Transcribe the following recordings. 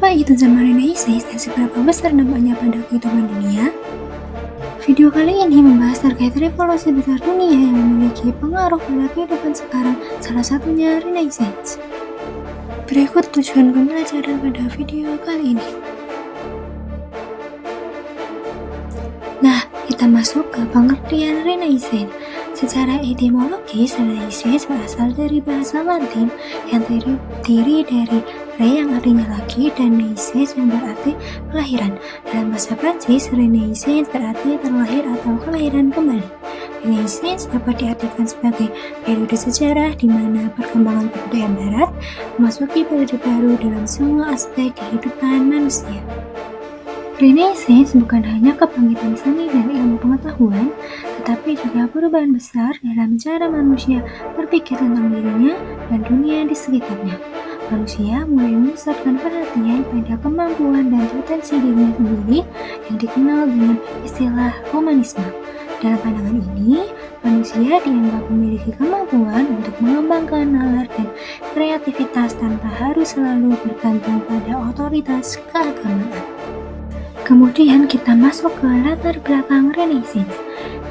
Apa itu zaman Renaissance dan seberapa besar dampaknya pada kehidupan dunia? Video kali ini membahas terkait revolusi besar dunia yang memiliki pengaruh pada kehidupan sekarang, salah satunya Renaissance. Berikut tujuan pembelajaran pada video kali ini. Nah, kita masuk ke pengertian Renaissance. Secara etimologis, Renaissance berasal dari bahasa Latin yang terdiri dari re yang artinya lagi dan naissance yang berarti kelahiran. Dalam bahasa Prancis, Renaissance berarti terlahir atau kelahiran kembali. Renaissance dapat diartikan sebagai periode sejarah di mana perkembangan kebudayaan Barat memasuki periode baru dalam semua aspek kehidupan manusia. Renaissance bukan hanya kebangkitan seni dan ilmu pengetahuan, tetapi juga perubahan besar dalam cara manusia berpikir tentang dirinya dan dunia di sekitarnya. Manusia mulai memusatkan perhatian pada kemampuan dan potensi dirinya sendiri yang dikenal dengan istilah humanisme. Dalam pandangan ini, manusia dianggap memiliki kemampuan untuk mengembangkan nalar dan kreativitas tanpa harus selalu bergantung pada otoritas keagamaan. Kemudian kita masuk ke latar belakang Renaissance.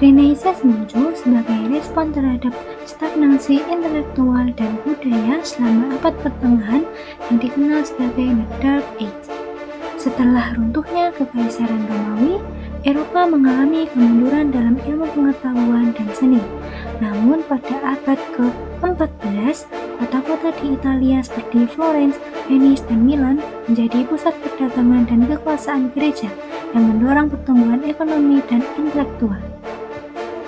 Renaissance muncul sebagai respon terhadap stagnasi intelektual dan budaya selama abad pertengahan yang dikenal sebagai The Dark Age. Setelah runtuhnya Kekaisaran Romawi, Eropa mengalami kemunduran dalam ilmu pengetahuan dan seni. Namun pada abad ke-14, kota-kota di Italia seperti Florence, Venice, dan Milan menjadi pusat perdagangan dan kekuasaan gereja yang mendorong pertumbuhan ekonomi dan intelektual.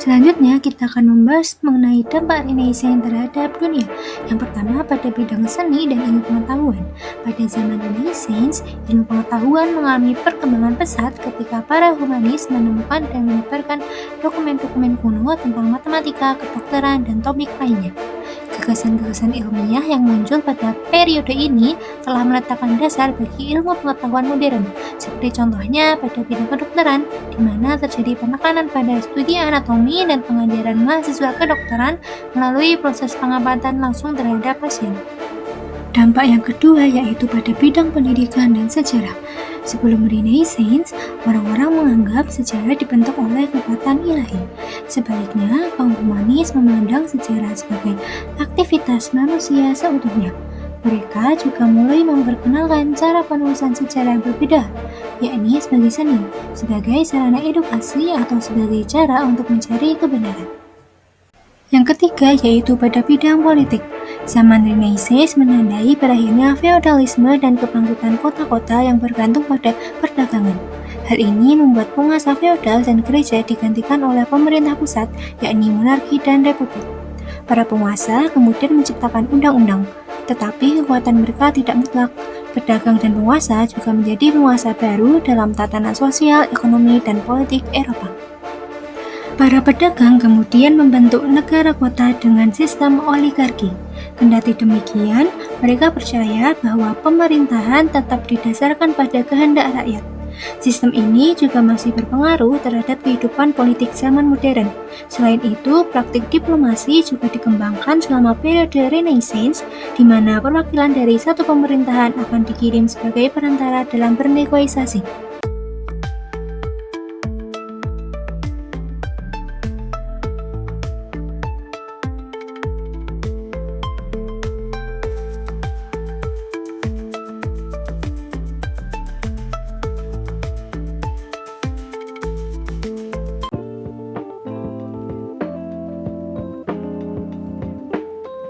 Selanjutnya, kita akan membahas mengenai dampak Renaissance terhadap dunia. Yang pertama, pada bidang seni dan ilmu pengetahuan. Pada zaman Renaissance, ilmu pengetahuan mengalami perkembangan pesat ketika para humanis menemukan dan menyebarkan dokumen-dokumen kuno tentang matematika, kedokteran, dan topik lainnya. Gagasan-gagasan ilmiah yang muncul pada periode ini telah meletakkan dasar bagi ilmu pengetahuan modern, seperti contohnya pada bidang kedokteran, di mana terjadi penekanan pada studi anatomi dan pengajaran mahasiswa kedokteran melalui proses pengamatan langsung terhadap pasien. Dampak yang kedua yaitu pada bidang pendidikan dan sejarah. Sebelum Renaissance, orang-orang menganggap sejarah dibentuk oleh kekuatan ilahi. Sebaliknya, kaum humanis memandang sejarah sebagai aktivitas manusia seutuhnya. Mereka juga mulai memperkenalkan cara penulisan sejarah berbeda, yakni sebagai seni, sebagai sarana edukasi atau sebagai cara untuk mencari kebenaran. Yang ketiga yaitu pada bidang politik. Zaman Renaissance menandai berakhirnya feodalisme dan kebangkitan kota-kota yang bergantung pada perdagangan. Hal ini membuat penguasa feodal dan gereja digantikan oleh pemerintah pusat, yakni monarki dan republik. Para penguasa kemudian menciptakan undang-undang, tetapi kekuatan mereka tidak mutlak. Pedagang dan penguasa juga menjadi penguasa baru dalam tatanan sosial, ekonomi, dan politik Eropa. Para pedagang kemudian membentuk negara kota dengan sistem oligarki. Kendati demikian, mereka percaya bahwa pemerintahan tetap didasarkan pada kehendak rakyat. Sistem ini juga masih berpengaruh terhadap kehidupan politik zaman modern. Selain itu, praktik diplomasi juga dikembangkan selama periode Renaissance, di mana perwakilan dari satu pemerintahan akan dikirim sebagai perantara dalam bernegosiasi.